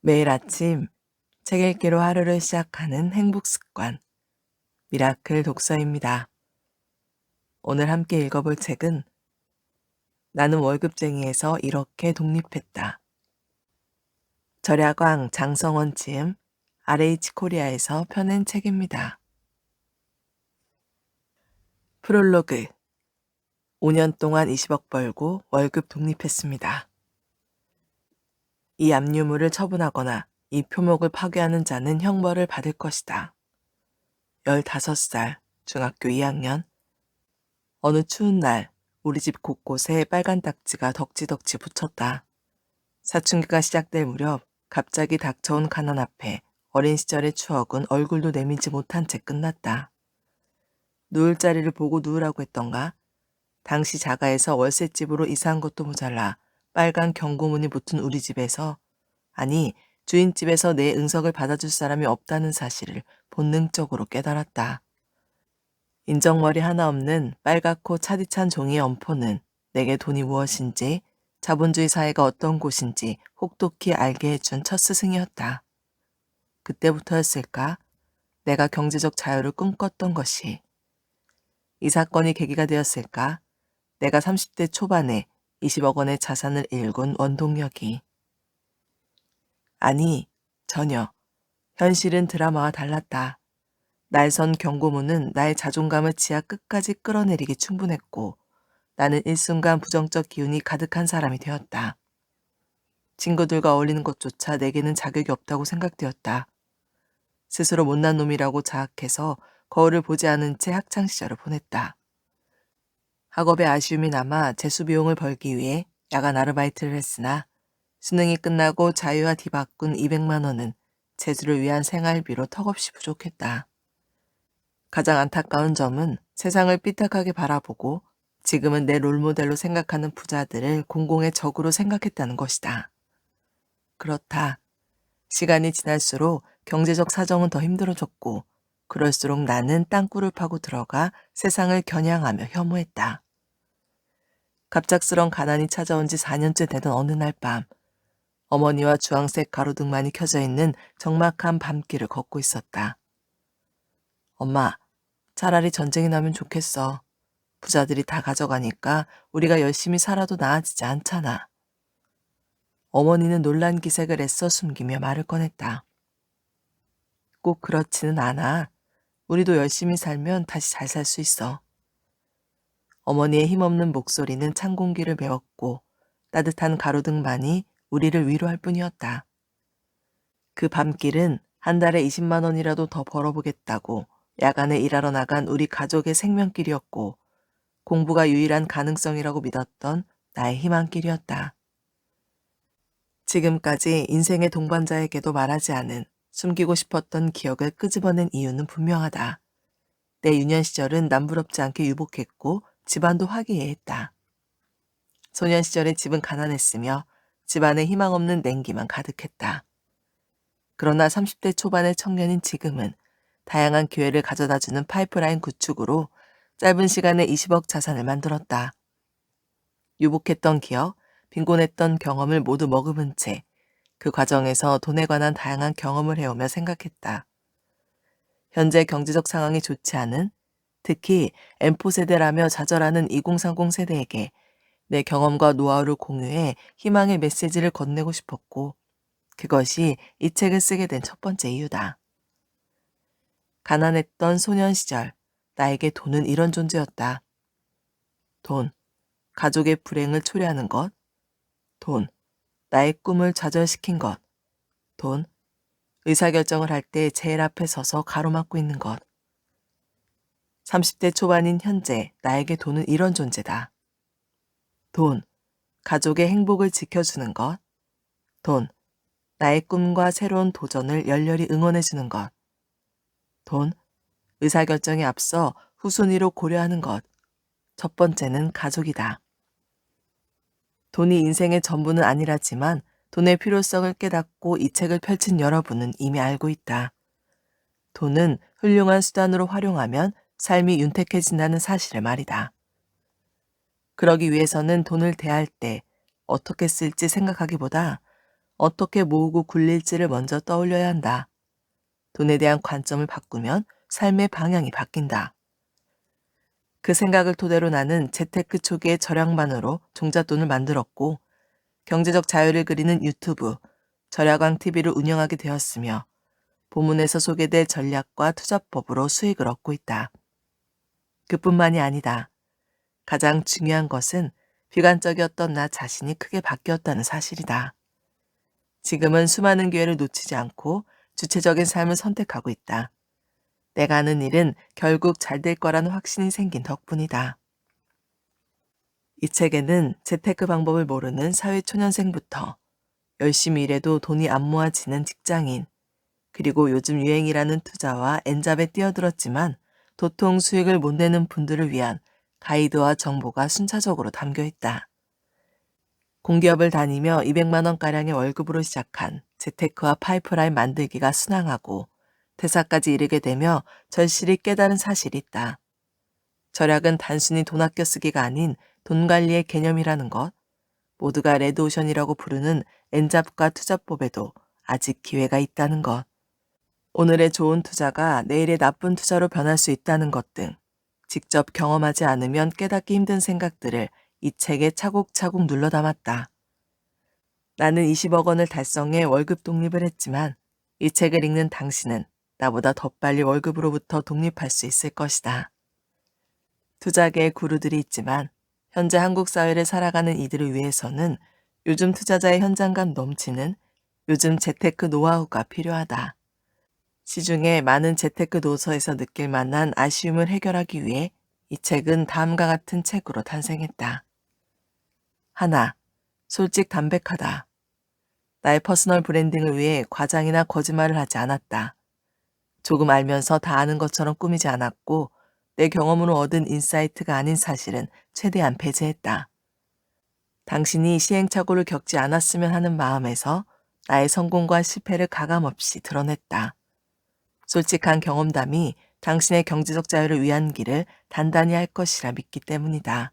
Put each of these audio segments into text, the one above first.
매일 아침 책 읽기로 하루를 시작하는 행복 습관, 미라클 독서입니다. 오늘 함께 읽어볼 책은 나는 월급쟁이에서 이렇게 독립했다. 절야광 장성원 지음 RH 코리아에서 펴낸 책입니다. 프롤로그 5년 동안 20억 벌고 월급 독립했습니다. 이 압류물을 처분하거나 이 표목을 파괴하는 자는 형벌을 받을 것이다. 15살, 중학교 2학년, 어느 추운 날 우리 집 곳곳에 빨간 딱지가 덕지덕지 붙였다. 사춘기가 시작될 무렵 갑자기 닥쳐온 가난 앞에 어린 시절의 추억은 얼굴도 내밀지 못한 채 끝났다. 누울 자리를 보고 누우라고 했던가? 당시 자가에서 월세집으로 이사한 것도 모자라 빨간 경고문이 붙은 우리 집에서, 아니 주인집에서 내 응석을 받아줄 사람이 없다는 사실을 본능적으로 깨달았다. 인정머리 하나 없는 빨갛고 차디찬 종이의 엄포는 내게 돈이 무엇인지, 자본주의 사회가 어떤 곳인지 혹독히 알게 해준 첫 스승이었다. 그때부터였을까? 내가 경제적 자유를 꿈꿨던 것이. 이 사건이 계기가 되었을까? 내가 30대 초반에 20억 원의 자산을 일군 원동력이. 아니, 전혀. 현실은 드라마와 달랐다. 날선 경고문은 나의 자존감을 지하 끝까지 끌어내리기 충분했고, 나는 일순간 부정적 기운이 가득한 사람이 되었다. 친구들과 어울리는 것조차 내게는 자격이 없다고 생각되었다. 스스로 못난 놈이라고 자학해서 거울을 보지 않은 채 학창시절을 보냈다. 학업에 아쉬움이 남아 재수 비용을 벌기 위해 야간 아르바이트를 했으나 수능이 끝나고 자유와 뒤바꾼 200만 원은 재수를 위한 생활비로 턱없이 부족했다. 가장 안타까운 점은 세상을 삐딱하게 바라보고 지금은 내 롤모델로 생각하는 부자들을 공공의 적으로 생각했다는 것이다. 그렇다. 시간이 지날수록 경제적 사정은 더 힘들어졌고, 그럴수록 나는 땅굴을 파고 들어가 세상을 겨냥하며 혐오했다. 갑작스런 가난이 찾아온 지 4년째 되던 어느 날 밤, 어머니와 주황색 가로등만이 켜져 있는 적막한 밤길을 걷고 있었다. 엄마, 차라리 전쟁이 나면 좋겠어. 부자들이 다 가져가니까 우리가 열심히 살아도 나아지지 않잖아. 어머니는 놀란 기색을 애써 숨기며 말을 꺼냈다. 꼭 그렇지는 않아. 우리도 열심히 살면 다시 잘 살 수 있어. 어머니의 힘없는 목소리는 찬 공기를 메웠고 따뜻한 가로등만이 우리를 위로할 뿐이었다. 그 밤길은 한 달에 20만 원이라도 더 벌어보겠다고 야간에 일하러 나간 우리 가족의 생명길이었고, 공부가 유일한 가능성이라고 믿었던 나의 희망길이었다. 지금까지 인생의 동반자에게도 말하지 않은 숨기고 싶었던 기억을 끄집어낸 이유는 분명하다. 내 유년 시절은 남부럽지 않게 유복했고 집안도 화기애애했다. 소년 시절의 집은 가난했으며 집안에 희망 없는 냉기만 가득했다. 그러나 30대 초반의 청년인 지금은 다양한 기회를 가져다주는 파이프라인 구축으로 짧은 시간에 20억 자산을 만들었다. 유복했던 기억, 빈곤했던 경험을 모두 머금은 채 그 과정에서 돈에 관한 다양한 경험을 해오며 생각했다. 현재 경제적 상황이 좋지 않은, 특히 M4 세대라며 좌절하는 2030 세대에게 내 경험과 노하우를 공유해 희망의 메시지를 건네고 싶었고, 그것이 이 책을 쓰게 된 첫 번째 이유다. 가난했던 소년 시절, 나에게 돈은 이런 존재였다. 돈, 가족의 불행을 초래하는 것. 돈, 나의 꿈을 좌절시킨 것. 돈, 의사결정을 할 때 제일 앞에 서서 가로막고 있는 것. 30대 초반인 현재 나에게 돈은 이런 존재다. 돈, 가족의 행복을 지켜주는 것. 돈, 나의 꿈과 새로운 도전을 열렬히 응원해주는 것. 돈, 의사결정에 앞서 후순위로 고려하는 것. 첫 번째는 가족이다. 돈이 인생의 전부는 아니라지만 돈의 필요성을 깨닫고 이 책을 펼친 여러분은 이미 알고 있다. 돈은 훌륭한 수단으로 활용하면 삶이 윤택해진다는 사실을 말이다. 그러기 위해서는 돈을 대할 때 어떻게 쓸지 생각하기보다 어떻게 모으고 굴릴지를 먼저 떠올려야 한다. 돈에 대한 관점을 바꾸면 삶의 방향이 바뀐다. 그 생각을 토대로 나는 재테크 초기의 절약만으로 종잣돈을 만들었고 경제적 자유를 그리는 유튜브, 절약왕 TV를 운영하게 되었으며 본문에서 소개될 전략과 투자법으로 수익을 얻고 있다. 그뿐만이 아니다. 가장 중요한 것은 비관적이었던 나 자신이 크게 바뀌었다는 사실이다. 지금은 수많은 기회를 놓치지 않고 주체적인 삶을 선택하고 있다. 내가 하는 일은 결국 잘 될 거라는 확신이 생긴 덕분이다. 이 책에는 재테크 방법을 모르는 사회초년생부터 열심히 일해도 돈이 안 모아지는 직장인, 그리고 요즘 유행이라는 투자와 엔잡에 뛰어들었지만 도통 수익을 못 내는 분들을 위한 가이드와 정보가 순차적으로 담겨 있다. 공기업을 다니며 200만 원가량의 월급으로 시작한 재테크와 파이프라인 만들기가 순항하고 퇴사까지 이르게 되며 절실히 깨달은 사실이 있다. 절약은 단순히 돈 아껴 쓰기가 아닌 돈 관리의 개념이라는 것, 모두가 레드오션이라고 부르는 엔잡과 투자법에도 아직 기회가 있다는 것, 오늘의 좋은 투자가 내일의 나쁜 투자로 변할 수 있다는 것 등 직접 경험하지 않으면 깨닫기 힘든 생각들을 이 책에 차곡차곡 눌러 담았다. 나는 20억 원을 달성해 월급 독립을 했지만 이 책을 읽는 당신은 나보다 더 빨리 월급으로부터 독립할 수 있을 것이다. 투자계의 구루들이 있지만 현재 한국 사회를 살아가는 이들을 위해서는 요즘 투자자의 현장감 넘치는 요즘 재테크 노하우가 필요하다. 시중에 많은 재테크 도서에서 느낄 만한 아쉬움을 해결하기 위해 이 책은 다음과 같은 책으로 탄생했다. 하나, 솔직 담백하다. 나의 퍼스널 브랜딩을 위해 과장이나 거짓말을 하지 않았다. 조금 알면서 다 아는 것처럼 꾸미지 않았고 내 경험으로 얻은 인사이트가 아닌 사실은 최대한 배제했다. 당신이 시행착오를 겪지 않았으면 하는 마음에서 나의 성공과 실패를 가감없이 드러냈다. 솔직한 경험담이 당신의 경제적 자유를 위한 길을 단단히 할 것이라 믿기 때문이다.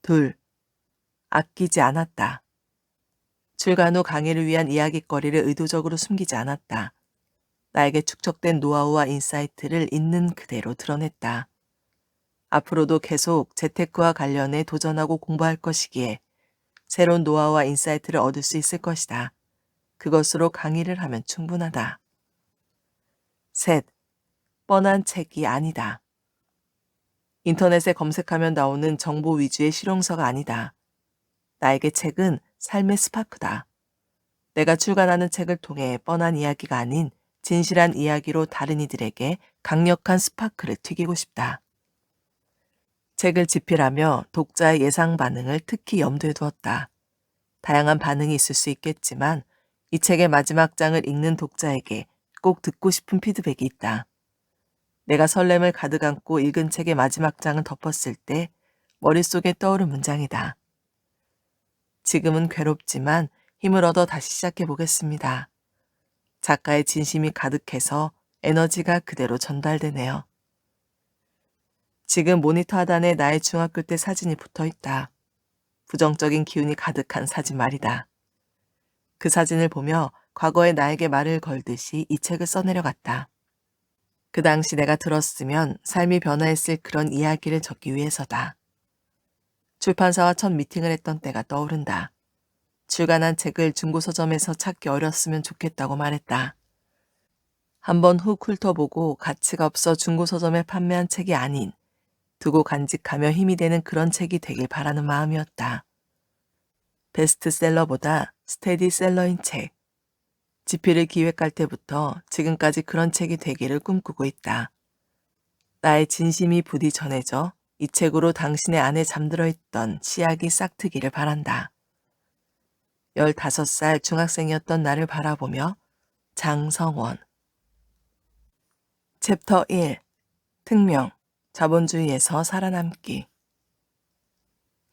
둘, 아끼지 않았다. 출간 후 강의를 위한 이야깃거리를 의도적으로 숨기지 않았다. 나에게 축적된 노하우와 인사이트를 있는 그대로 드러냈다. 앞으로도 계속 재테크와 관련해 도전하고 공부할 것이기에 새로운 노하우와 인사이트를 얻을 수 있을 것이다. 그것으로 강의를 하면 충분하다. 셋, 뻔한 책이 아니다. 인터넷에 검색하면 나오는 정보 위주의 실용서가 아니다. 나에게 책은 삶의 스파크다. 내가 출간하는 책을 통해 뻔한 이야기가 아닌 진실한 이야기로 다른 이들에게 강력한 스파크를 튀기고 싶다. 책을 집필하며 독자의 예상 반응을 특히 염두에 두었다. 다양한 반응이 있을 수 있겠지만 이 책의 마지막 장을 읽는 독자에게 꼭 듣고 싶은 피드백이 있다. 내가 설렘을 가득 안고 읽은 책의 마지막 장을 덮었을 때 머릿속에 떠오른 문장이다. 지금은 괴롭지만 힘을 얻어 다시 시작해 보겠습니다. 작가의 진심이 가득해서 에너지가 그대로 전달되네요. 지금 모니터 하단에 나의 중학교 때 사진이 붙어 있다. 부정적인 기운이 가득한 사진 말이다. 그 사진을 보며 과거의 나에게 말을 걸듯이 이 책을 써내려갔다. 그 당시 내가 들었으면 삶이 변화했을 그런 이야기를 적기 위해서다. 출판사와 첫 미팅을 했던 때가 떠오른다. 출간한 책을 중고서점에서 찾기 어렸으면 좋겠다고 말했다. 한번 훅 훑어보고 가치가 없어 중고서점에 판매한 책이 아닌 두고 간직하며 힘이 되는 그런 책이 되길 바라는 마음이었다. 베스트셀러보다 스테디셀러인 책. 집필을 기획할 때부터 지금까지 그런 책이 되기를 꿈꾸고 있다. 나의 진심이 부디 전해져 이 책으로 당신의 안에 잠들어 있던 씨앗이 싹트기를 바란다. 15살 중학생이었던 나를 바라보며 장성원. 챕터 1. 특명. 자본주의에서 살아남기.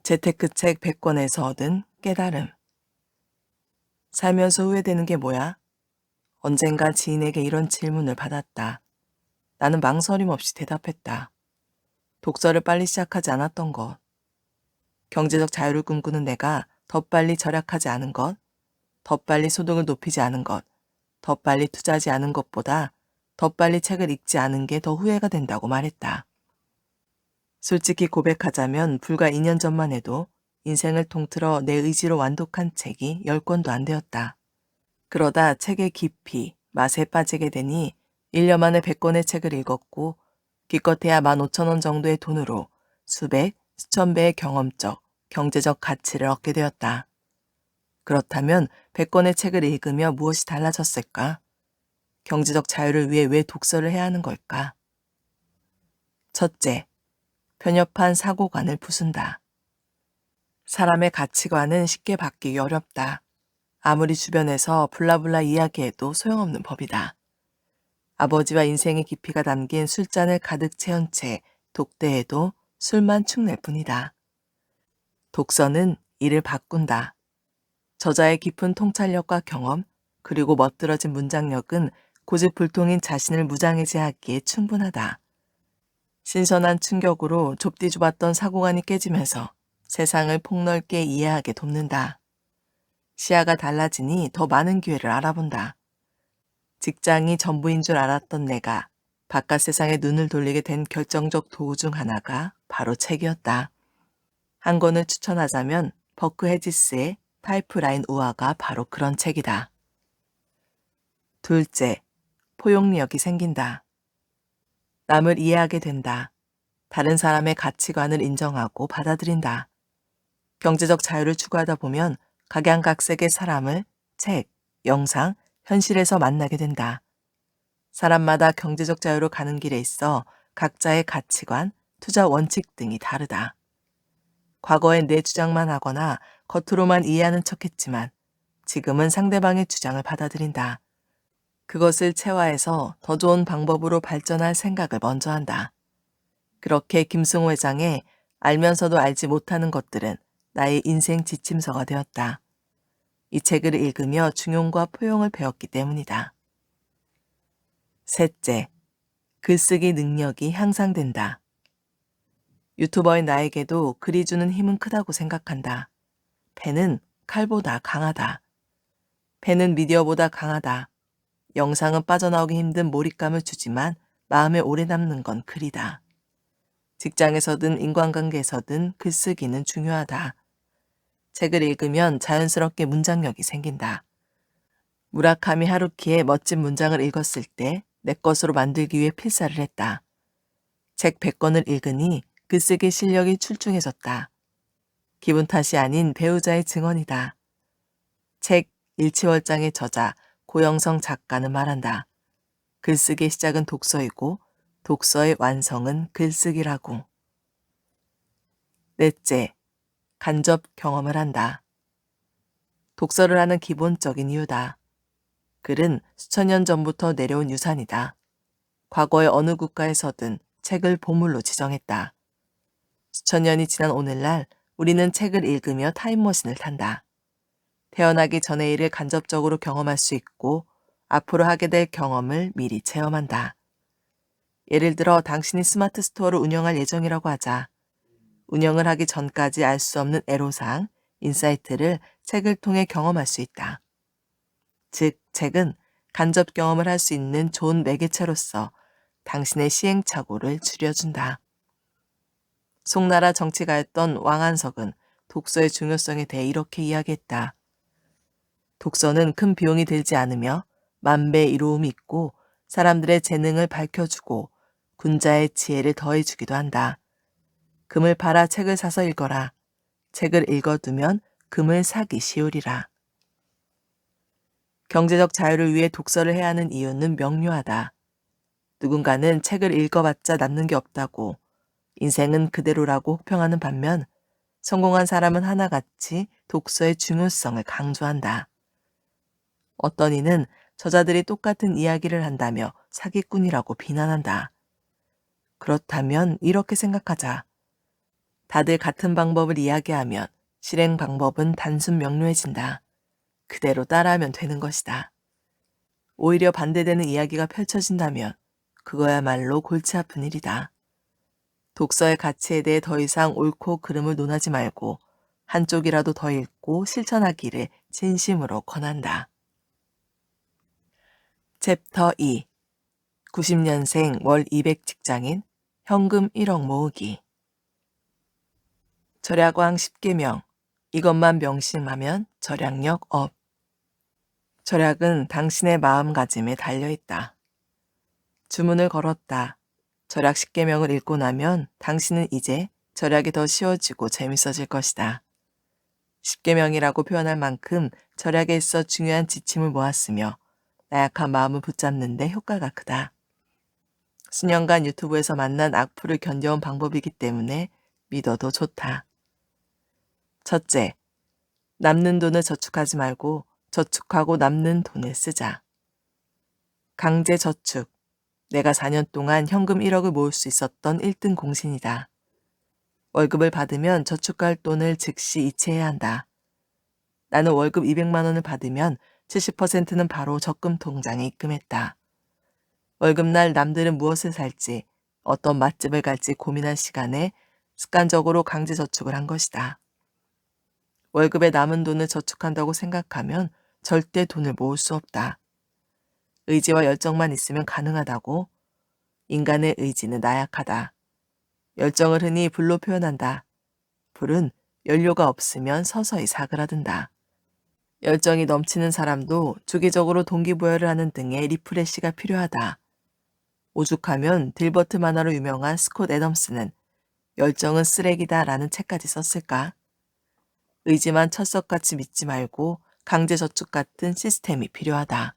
재테크 책 100권에서 얻은 깨달음. 살면서 후회되는 게 뭐야? 언젠가 지인에게 이런 질문을 받았다. 나는 망설임 없이 대답했다. 독서를 빨리 시작하지 않았던 것. 경제적 자유를 꿈꾸는 내가 더 빨리 절약하지 않은 것. 더 빨리 소득을 높이지 않은 것, 더 빨리 투자하지 않은 것보다 더 빨리 책을 읽지 않은 게 더 후회가 된다고 말했다. 솔직히 고백하자면 불과 2년 전만 해도 인생을 통틀어 내 의지로 완독한 책이 10권도 안 되었다. 그러다 책의 깊이, 맛에 빠지게 되니 1년 만에 100권의 책을 읽었고 기껏해야 15,000원 정도의 돈으로 수백, 수천 배의 경험적, 경제적 가치를 얻게 되었다. 그렇다면 100권의 책을 읽으며 무엇이 달라졌을까? 경제적 자유를 위해 왜 독서를 해야 하는 걸까? 첫째, 편협한 사고관을 부순다. 사람의 가치관은 쉽게 바뀌기 어렵다. 아무리 주변에서 블라블라 이야기해도 소용없는 법이다. 아버지와 인생의 깊이가 담긴 술잔을 가득 채운 채 독대해도 술만 축낼 뿐이다. 독서는 이를 바꾼다. 저자의 깊은 통찰력과 경험, 그리고 멋들어진 문장력은 고집불통인 자신을 무장해제하기에 충분하다. 신선한 충격으로 좁디 좁았던 사고관이 깨지면서 세상을 폭넓게 이해하게 돕는다. 시야가 달라지니 더 많은 기회를 알아본다. 직장이 전부인 줄 알았던 내가 바깥 세상에 눈을 돌리게 된 결정적 도구 중 하나가 바로 책이었다. 한 권을 추천하자면 버크 해지스의 파이프라인 우화가 바로 그런 책이다. 둘째, 포용력이 생긴다. 남을 이해하게 된다. 다른 사람의 가치관을 인정하고 받아들인다. 경제적 자유를 추구하다 보면 각양각색의 사람을 책, 영상, 현실에서 만나게 된다. 사람마다 경제적 자유로 가는 길에 있어 각자의 가치관, 투자 원칙 등이 다르다. 과거엔 내 주장만 하거나 겉으로만 이해하는 척했지만 지금은 상대방의 주장을 받아들인다. 그것을 체화해서 더 좋은 방법으로 발전할 생각을 먼저 한다. 그렇게 김승호 회장의 알면서도 알지 못하는 것들은 나의 인생 지침서가 되었다. 이 책을 읽으며 중용과 포용을 배웠기 때문이다. 셋째, 글쓰기 능력이 향상된다. 유튜버인 나에게도 글이 주는 힘은 크다고 생각한다. 펜은 칼보다 강하다. 펜은 미디어보다 강하다. 영상은 빠져나오기 힘든 몰입감을 주지만 마음에 오래 남는 건 글이다. 직장에서든 인간관계에서든 글쓰기는 중요하다. 책을 읽으면 자연스럽게 문장력이 생긴다. 무라카미 하루키의 멋진 문장을 읽었을 때 내 것으로 만들기 위해 필사를 했다. 책 100권을 읽으니 글쓰기 실력이 출중해졌다. 기분 탓이 아닌 배우자의 증언이다. 책 일치월장의 저자 고영성 작가는 말한다. 글쓰기의 시작은 독서이고 독서의 완성은 글쓰기라고. 넷째, 간접 경험을 한다. 독서를 하는 기본적인 이유다. 글은 수천 년 전부터 내려온 유산이다. 과거의 어느 국가에서든 책을 보물로 지정했다. 수천 년이 지난 오늘날 우리는 책을 읽으며 타임머신을 탄다. 태어나기 전의 일을 간접적으로 경험할 수 있고 앞으로 하게 될 경험을 미리 체험한다. 예를 들어 당신이 스마트 스토어를 운영할 예정이라고 하자. 운영을 하기 전까지 알 수 없는 애로사항, 인사이트를 책을 통해 경험할 수 있다. 즉, 책은 간접 경험을 할 수 있는 좋은 매개체로서 당신의 시행착오를 줄여준다. 송나라 정치가였던 왕한석은 독서의 중요성에 대해 이렇게 이야기했다. 독서는 큰 비용이 들지 않으며 만배 이로움이 있고 사람들의 재능을 밝혀주고 군자의 지혜를 더해주기도 한다. 금을 팔아 책을 사서 읽어라. 책을 읽어두면 금을 사기 쉬우리라. 경제적 자유를 위해 독서를 해야 하는 이유는 명료하다. 누군가는 책을 읽어봤자 남는 게 없다고 인생은 그대로라고 혹평하는 반면 성공한 사람은 하나같이 독서의 중요성을 강조한다. 어떤 이는 저자들이 똑같은 이야기를 한다며 사기꾼이라고 비난한다. 그렇다면 이렇게 생각하자. 다들 같은 방법을 이야기하면 실행 방법은 단순 명료해진다. 그대로 따라하면 되는 것이다. 오히려 반대되는 이야기가 펼쳐진다면 그거야말로 골치 아픈 일이다. 독서의 가치에 대해 더 이상 옳고 그름을 논하지 말고 한쪽이라도 더 읽고 실천하기를 진심으로 권한다. 챕터 2. 90년생 월 200 직장인 현금 1억 모으기. 절약왕 10계명. 이것만 명심하면 절약력 업. 절약은 당신의 마음가짐에 달려있다. 주문을 걸었다. 절약 10계명을 읽고 나면 당신은 이제 절약이 더 쉬워지고 재밌어질 것이다. 10계명이라고 표현할 만큼 절약에 있어 중요한 지침을 모았으며 나약한 마음을 붙잡는 데 효과가 크다. 수년간 유튜브에서 만난 악플을 견뎌온 방법이기 때문에 믿어도 좋다. 첫째, 남는 돈을 저축하지 말고 저축하고 남는 돈을 쓰자. 강제 저축. 내가 4년 동안 현금 1억을 모을 수 있었던 1등 공신이다. 월급을 받으면 저축할 돈을 즉시 이체해야 한다. 나는 월급 200만 원을 받으면 70%는 바로 적금 통장에 입금했다. 월급날 남들은 무엇을 살지, 어떤 맛집을 갈지 고민할 시간에 습관적으로 강제 저축을 한 것이다. 월급에 남은 돈을 저축한다고 생각하면 절대 돈을 모을 수 없다. 의지와 열정만 있으면 가능하다고? 인간의 의지는 나약하다. 열정을 흔히 불로 표현한다. 불은 연료가 없으면 서서히 사그라든다. 열정이 넘치는 사람도 주기적으로 동기부여를 하는 등의 리프레시가 필요하다. 오죽하면 딜버트 만화로 유명한 스콧 애덤스는 열정은 쓰레기다 라는 책까지 썼을까? 의지만 철석같이 믿지 말고 강제저축 같은 시스템이 필요하다.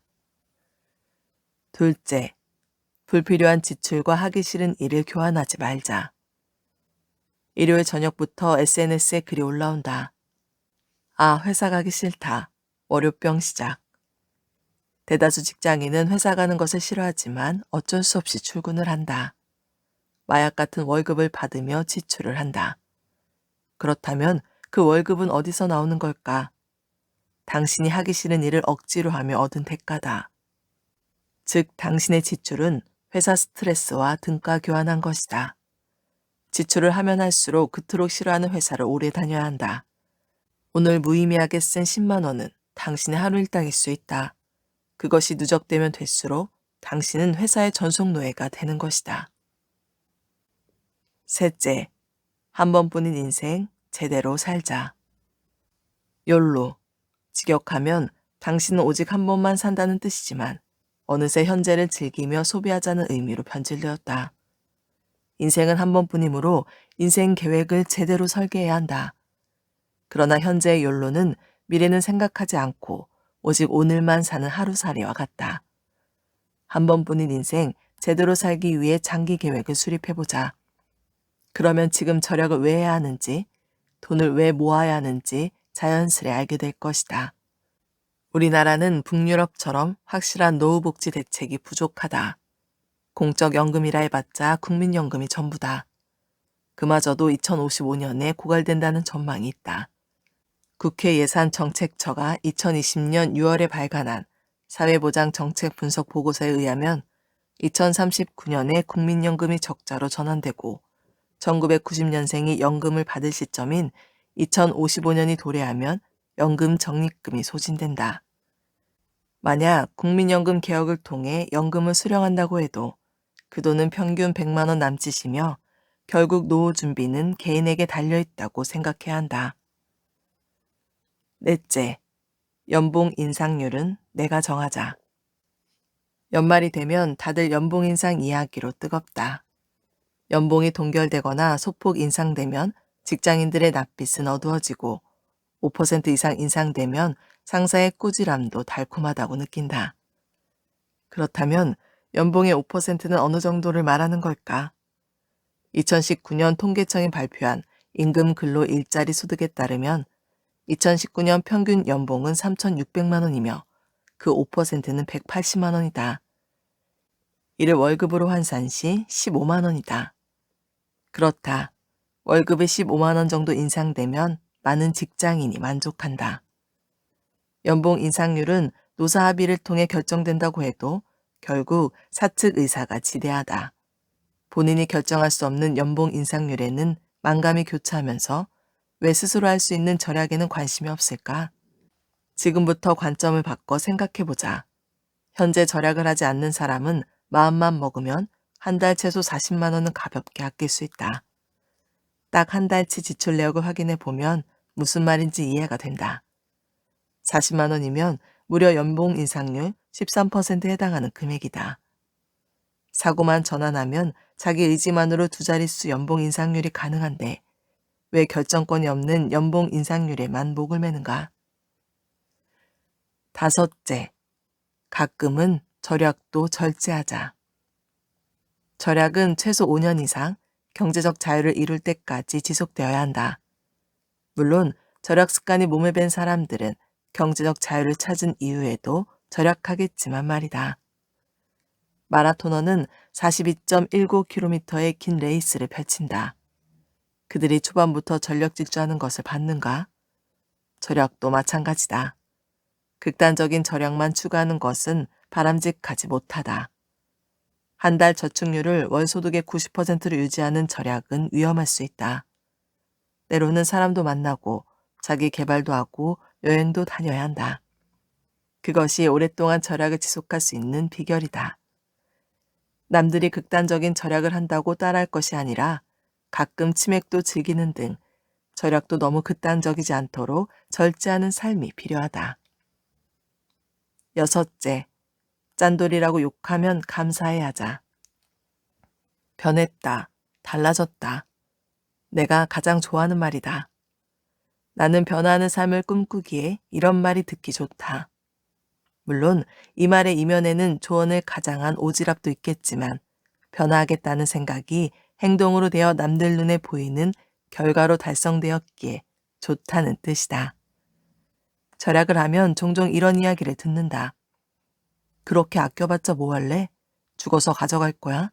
둘째, 불필요한 지출과 하기 싫은 일을 교환하지 말자. 일요일 저녁부터 SNS에 글이 올라온다. 아, 회사 가기 싫다. 월요병 시작. 대다수 직장인은 회사 가는 것을 싫어하지만 어쩔 수 없이 출근을 한다. 마약 같은 월급을 받으며 지출을 한다. 그렇다면 그 월급은 어디서 나오는 걸까? 당신이 하기 싫은 일을 억지로 하며 얻은 대가다. 즉, 당신의 지출은 회사 스트레스와 등가 교환한 것이다. 지출을 하면 할수록 그토록 싫어하는 회사를 오래 다녀야 한다. 오늘 무의미하게 쓴 10만 원은 당신의 하루 일당일 수 있다. 그것이 누적되면 될수록 당신은 회사의 전속 노예가 되는 것이다. 셋째, 한 번뿐인 인생 제대로 살자. 욜로. 직역하면 당신은 오직 한 번만 산다는 뜻이지만 어느새 현재를 즐기며 소비하자는 의미로 변질되었다. 인생은 한 번뿐이므로 인생 계획을 제대로 설계해야 한다. 그러나 현재의 욜로는 미래는 생각하지 않고 오직 오늘만 사는 하루살이와 같다. 한 번뿐인 인생 제대로 살기 위해 장기 계획을 수립해보자. 그러면 지금 절약을 왜 해야 하는지, 돈을 왜 모아야 하는지 자연스레 알게 될 것이다. 우리나라는 북유럽처럼 확실한 노후복지 대책이 부족하다. 공적 연금이라 해봤자 국민연금이 전부다. 그마저도 2055년에 고갈된다는 전망이 있다. 국회 예산정책처가 2020년 6월에 발간한 사회보장 정책 분석 보고서에 의하면 2039년에 국민연금이 적자로 전환되고 1990년생이 연금을 받을 시점인 2055년이 도래하면 연금 적립금이 소진된다. 만약 국민연금 개혁을 통해 연금을 수령한다고 해도 그 돈은 평균 100만 원 남짓이며 결국 노후 준비는 개인에게 달려있다고 생각해야 한다. 넷째, 연봉 인상률은 내가 정하자. 연말이 되면 다들 연봉 인상 이야기로 뜨겁다. 연봉이 동결되거나 소폭 인상되면 직장인들의 낯빛은 어두워지고 5% 이상 인상되면 상사의 꾸지람도 달콤하다고 느낀다. 그렇다면 연봉의 5%는 어느 정도를 말하는 걸까? 2019년 통계청이 발표한 임금 근로 일자리 소득에 따르면 2019년 평균 연봉은 3,600만 원이며 그 5%는 180만 원이다. 이를 월급으로 환산 시 15만 원이다. 그렇다. 월급이 15만 원 정도 인상되면 많은 직장인이 만족한다. 연봉 인상률은 노사 합의를 통해 결정된다고 해도 결국 사측 의사가 지대하다. 본인이 결정할 수 없는 연봉 인상률에는 만감이 교차하면서 왜 스스로 할 수 있는 절약에는 관심이 없을까? 지금부터 관점을 바꿔 생각해보자. 현재 절약을 하지 않는 사람은 마음만 먹으면 한 달 최소 40만 원은 가볍게 아낄 수 있다. 딱 한 달치 지출 내역을 확인해 보면 무슨 말인지 이해가 된다. 40만 원이면 무려 연봉 인상률 13%에 해당하는 금액이다. 사고만 전환하면 자기 의지만으로 두 자릿수 연봉 인상률이 가능한데 왜 결정권이 없는 연봉 인상률에만 목을 매는가? 다섯째, 가끔은 절약도 절제하자. 절약은 최소 5년 이상 경제적 자유를 이룰 때까지 지속되어야 한다. 물론 절약 습관이 몸에 밴 사람들은 경제적 자유를 찾은 이후에도 절약하겠지만 말이다. 마라토너는 42.19km의 긴 레이스를 펼친다. 그들이 초반부터 전력 질주하는 것을 봤는가? 절약도 마찬가지다. 극단적인 절약만 추구하는 것은 바람직하지 못하다. 한 달 저축률을 월 소득의 90%로 유지하는 절약은 위험할 수 있다. 때로는 사람도 만나고 자기 개발도 하고 여행도 다녀야 한다. 그것이 오랫동안 절약을 지속할 수 있는 비결이다. 남들이 극단적인 절약을 한다고 따라할 것이 아니라 가끔 치맥도 즐기는 등 절약도 너무 극단적이지 않도록 절제하는 삶이 필요하다. 여섯째, 짠돌이라고 욕하면 감사해 하자. 변했다. 달라졌다. 내가 가장 좋아하는 말이다. 나는 변화하는 삶을 꿈꾸기에 이런 말이 듣기 좋다. 물론 이 말의 이면에는 조언을 가장한 오지랖도 있겠지만 변화하겠다는 생각이 행동으로 되어 남들 눈에 보이는 결과로 달성되었기에 좋다는 뜻이다. 절약을 하면 종종 이런 이야기를 듣는다. 그렇게 아껴봤자 뭐 할래? 죽어서 가져갈 거야?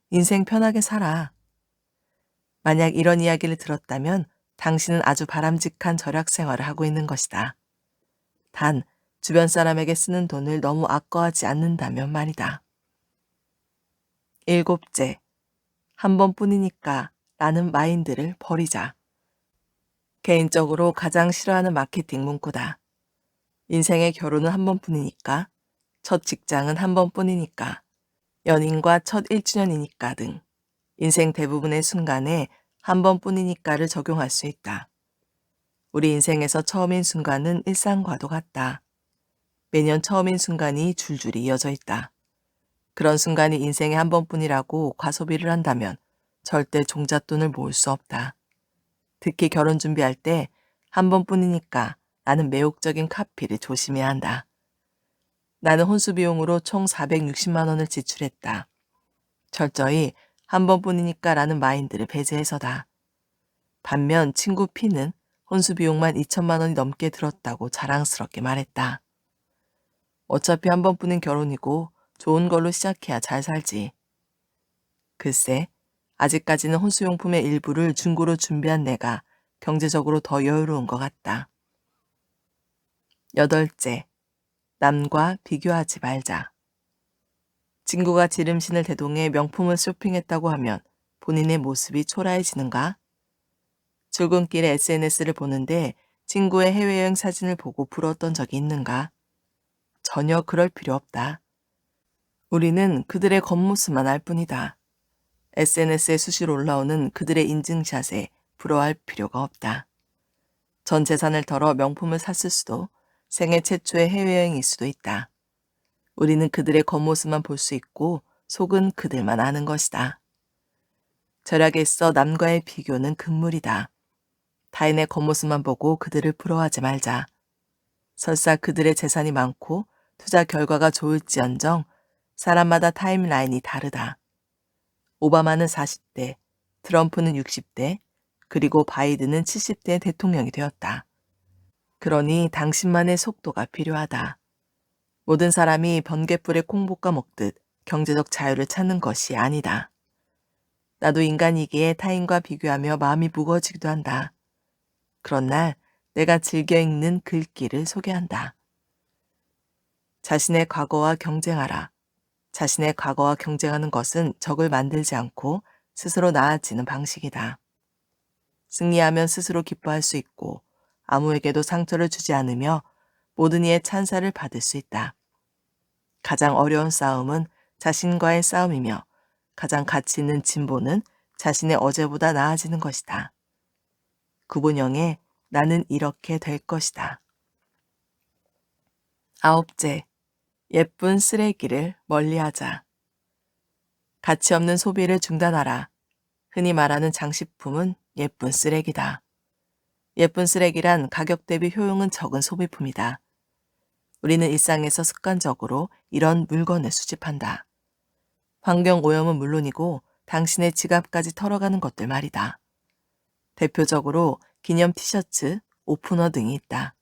인생 편하게 살아. 만약 이런 이야기를 들었다면 당신은 아주 바람직한 절약 생활을 하고 있는 것이다. 단, 주변 사람에게 쓰는 돈을 너무 아까워하지 않는다면 말이다. 일곱째, 한 번뿐이니까 라는 마인드를 버리자. 개인적으로 가장 싫어하는 마케팅 문구다. 인생의 결혼은 한 번뿐이니까, 첫 직장은 한 번뿐이니까, 연인과 첫 1주년이니까 등 인생 대부분의 순간에 한 번뿐이니까를 적용할 수 있다. 우리 인생에서 처음인 순간은 일상과도 같다. 매년 처음인 순간이 줄줄이 이어져 있다. 그런 순간이 인생에 한 번뿐이라고 과소비를 한다면 절대 종잣돈을 모을 수 없다. 특히 결혼 준비할 때 한 번뿐이니까 라는 매혹적인 카피를 조심해야 한다. 나는 혼수 비용으로 총 460만 원을 지출했다. 철저히 한 번뿐이니까 라는 마인드를 배제해서다. 반면 친구 P는 혼수 비용만 2천만 원이 넘게 들었다고 자랑스럽게 말했다. 어차피 한 번뿐인 결혼이고 좋은 걸로 시작해야 잘 살지. 글쎄, 아직까지는 혼수용품의 일부를 중고로 준비한 내가 경제적으로 더 여유로운 것 같다. 여덟째, 남과 비교하지 말자. 친구가 지름신을 대동해 명품을 쇼핑했다고 하면 본인의 모습이 초라해지는가? 출근길에 SNS를 보는데 친구의 해외여행 사진을 보고 부러웠던 적이 있는가? 전혀 그럴 필요 없다. 우리는 그들의 겉모습만 알 뿐이다. SNS에 수시로 올라오는 그들의 인증샷에 부러워할 필요가 없다. 전 재산을 털어 명품을 샀을 수도 생애 최초의 해외여행일 수도 있다. 우리는 그들의 겉모습만 볼 수 있고 속은 그들만 아는 것이다. 절약에 있어 남과의 비교는 금물이다. 타인의 겉모습만 보고 그들을 부러워하지 말자. 설사 그들의 재산이 많고 투자 결과가 좋을지언정 사람마다 타임라인이 다르다. 오바마는 40대, 트럼프는 60대, 그리고 바이든은 70대 대통령이 되었다. 그러니 당신만의 속도가 필요하다. 모든 사람이 번갯불에 콩 볶아 먹듯 경제적 자유를 찾는 것이 아니다. 나도 인간이기에 타인과 비교하며 마음이 무거워지기도 한다. 그런 날 내가 즐겨 읽는 글귀를 소개한다. 자신의 과거와 경쟁하라. 자신의 과거와 경쟁하는 것은 적을 만들지 않고 스스로 나아지는 방식이다. 승리하면 스스로 기뻐할 수 있고 아무에게도 상처를 주지 않으며 모든 이의 찬사를 받을 수 있다. 가장 어려운 싸움은 자신과의 싸움이며 가장 가치 있는 진보는 자신의 어제보다 나아지는 것이다. 구본영의 나는 이렇게 될 것이다. 9째, 예쁜 쓰레기를 멀리하자. 가치 없는 소비를 중단하라. 흔히 말하는 장식품은 예쁜 쓰레기다. 예쁜 쓰레기란 가격 대비 효용은 적은 소비품이다. 우리는 일상에서 습관적으로 이런 물건을 수집한다. 환경 오염은 물론이고 당신의 지갑까지 털어가는 것들 말이다. 대표적으로 기념 티셔츠, 오프너 등이 있다.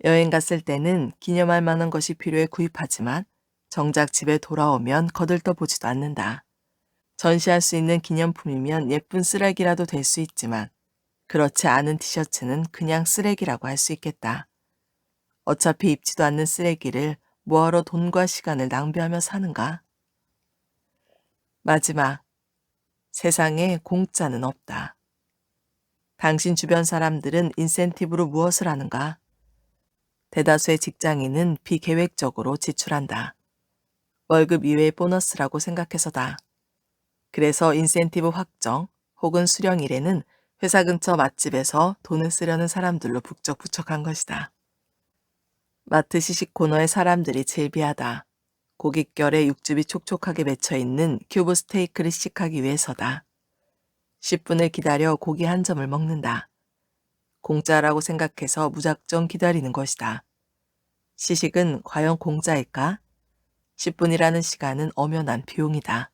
여행 갔을 때는 기념할 만한 것이 필요해 구입하지만 정작 집에 돌아오면 거들떠보지도 않는다. 전시할 수 있는 기념품이면 예쁜 쓰레기라도 될 수 있지만 그렇지 않은 티셔츠는 그냥 쓰레기라고 할 수 있겠다. 어차피 입지도 않는 쓰레기를 뭐하러 돈과 시간을 낭비하며 사는가? 마지막, 세상에 공짜는 없다. 당신 주변 사람들은 인센티브로 무엇을 하는가? 대다수의 직장인은 비계획적으로 지출한다. 월급 이외의 보너스라고 생각해서다. 그래서 인센티브 확정 혹은 수령일에는 회사 근처 맛집에서 돈을 쓰려는 사람들로 북적북적한 것이다. 마트 시식 코너의 사람들이 질비하다. 고깃결에 육즙이 촉촉하게 맺혀있는 큐브 스테이크를 시식하기 위해서다. 10분을 기다려 고기 한 점을 먹는다. 공짜라고 생각해서 무작정 기다리는 것이다. 시식은 과연 공짜일까? 10분이라는 시간은 엄연한 비용이다.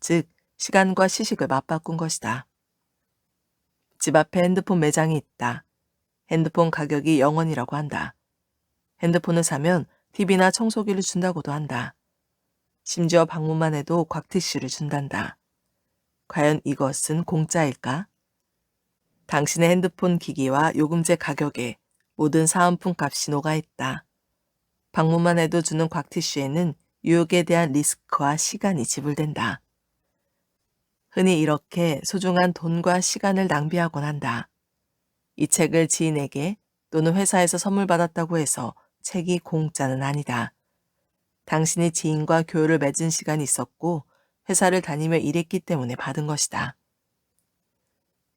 즉, 시간과 시식을 맞바꾼 것이다. 집 앞에 핸드폰 매장이 있다. 핸드폰 가격이 0원이라고 한다. 핸드폰을 사면 TV나 청소기를 준다고도 한다. 심지어 방문만 해도 곽티슈를 준단다. 과연 이것은 공짜일까? 당신의 핸드폰 기기와 요금제 가격에 모든 사은품 값이 녹아있다. 방문만 해도 주는 곽티슈에는 유혹에 대한 리스크와 시간이 지불된다. 흔히 이렇게 소중한 돈과 시간을 낭비하곤 한다. 이 책을 지인에게 또는 회사에서 선물 받았다고 해서 책이 공짜는 아니다. 당신이 지인과 교류를 맺은 시간이 있었고 회사를 다니며 일했기 때문에 받은 것이다.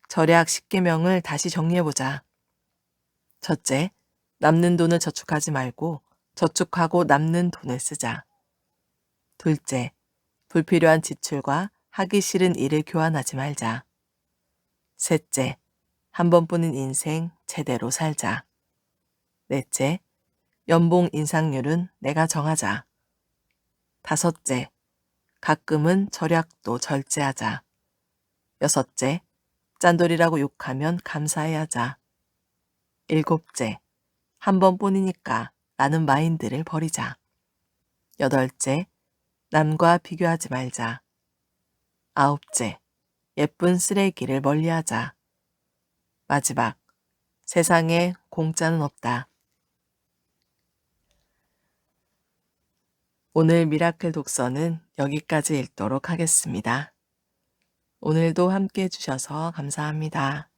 절약 10계명을 다시 정리해보자. 첫째, 남는 돈을 저축하지 말고 저축하고 남는 돈을 쓰자. 둘째, 불필요한 지출과 하기 싫은 일을 교환하지 말자. 셋째, 한 번뿐인 인생 제대로 살자. 넷째, 연봉 인상률은 내가 정하자. 다섯째, 가끔은 절약도 절제하자. 여섯째, 짠돌이라고 욕하면 감사해야 하자. 일곱째, 한 번뿐이니까 라는 마인드를 버리자. 여덟째, 남과 비교하지 말자. 아홉째, 예쁜 쓰레기를 멀리하자. 마지막, 세상에 공짜는 없다. 오늘 미라클 독서는 여기까지 읽도록 하겠습니다. 오늘도 함께 해주셔서 감사합니다.